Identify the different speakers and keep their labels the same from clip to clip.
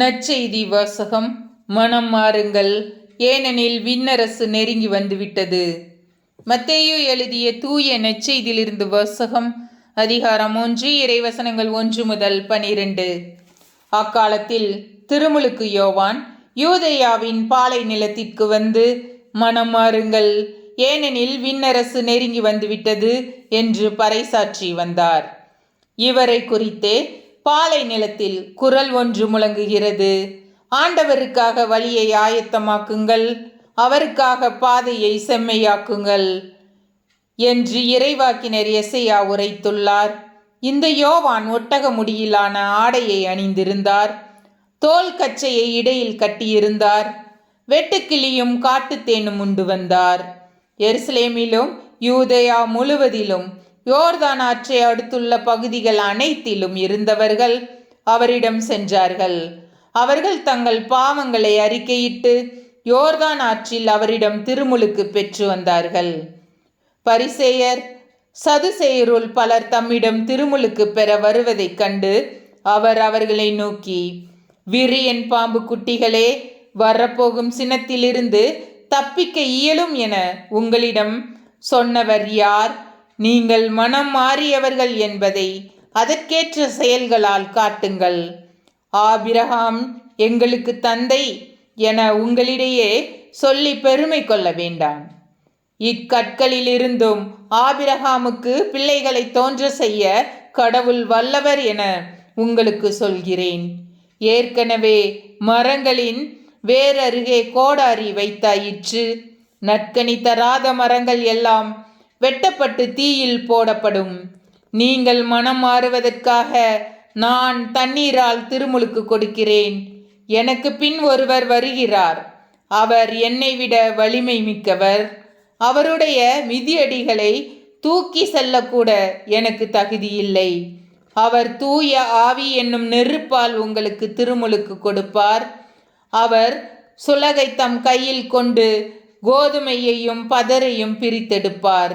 Speaker 1: நற்செய்தி வாசகம். மனம் மாறுங்கள், ஏனெனில் விண்ணரசு நெருங்கி வந்துவிட்டது. மத்தேயு எழுதிய தூய நற்செய்தியிலிருந்து வாசகம். அதிகாரம் 1, இறைவசனங்கள் 1 முதல் 12. அக்காலத்தில் திருமுழுக்கு யோவான் யூதேயாவின் பாலை நிலத்திற்கு வந்து, மனம் மாறுங்கள், ஏனெனில் விண்ணரசு நெருங்கி வந்துவிட்டது என்று பறைசாற்றி வந்தார். இவரை குறித்தே பாலை நிலத்தில் குரல் ஒன்று முழங்குகிறது: ஆண்டவருக்காக வழியை ஆயத்தமாக்குங்கள், அவருக்காக பாதையை செம்மையாக்குங்கள் என்று இறைவாக்கினர் எசையா உரைத்துள்ளார். இந்த யோவான் ஒட்டக முடியிலான ஆடையை அணிந்திருந்தார். தோல் கச்சையை இடையில் கட்டியிருந்தார். வெட்டுக்கிளியும் காட்டுத்தேனும் உண்டு வந்தார். எருசலேமிலும் யூதேயா முழுவதிலும் யோர்தான் ஆற்றை அடுத்துள்ள பகுதிகள் அனைத்திலும் இருந்தவர்கள் அவரிடம் சென்றார்கள். அவர்கள் தங்கள் பாவங்களை அறிக்கையிட்டு யோர்தான் ஆற்றில் அவரிடம் திருமுழுக்கு பெற்று வந்தார்கள். பரிசேயர் சதுசேயருள் பலர் தம்மிடம் திருமுழுக்கு பெற வருவதைக் கண்டு அவர் அவர்களை நோக்கி, விரியன் பாம்பு குட்டிகளே, வரப்போகும் சினத்திலிருந்து தப்பிக்க இயலும் என உங்களிடம் சொன்னவர் யார்? நீங்கள் மனம் மாறியவர்கள் என்பதை அதற்கேற்ற செயல்களால் காட்டுங்கள். ஆபிரகாம் எங்களுக்கு தந்தை என உங்களிடையே சொல்லி பெருமை கொள்ள வேண்டாம். இக்கற்களிலிருந்தும் ஆபிரகாமுக்கு பிள்ளைகளை தோன்ற செய்ய கடவுள் வல்லவர் என உங்களுக்கு சொல்கிறேன். ஏற்கனவே மரங்களின் வேரருகே கோடாரி வைத்தாயிற்று. நற்கனி தராத மரங்கள் எல்லாம் வெட்டப்பட்டு தீயில் போடப்படும். நீங்கள் மனம் மாறுவதற்காக நான் தண்ணீரால் திருமுழுக்கு கொடுக்கிறேன். எனக்கு பின் ஒருவர் வருகிறார். அவர் என்னை விட வலிமை மிக்கவர். அவருடைய மிதியடிகளை தூக்கி செல்லக்கூட எனக்கு தகுதியில்லை. அவர் தூய ஆவி என்னும் நெருப்பால் உங்களுக்கு திருமுழுக்கு கொடுப்பார். அவர் சுலகை தம் கையில் கொண்டு கோதுமையையும் பதரையும் பிரித்தெடுப்பார்.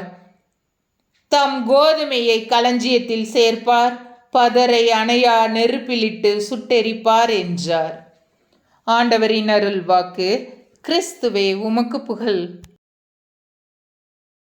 Speaker 1: தம் கோதுமையை களஞ்சியத்தில் சேர்ப்பார், பதரை அணையா நெருப்பிலிட்டு சுட்டெரிப்பார் என்றார். ஆண்டவரின் அருள் வாக்கு. கிறிஸ்துவே உமக்கு புகழ்.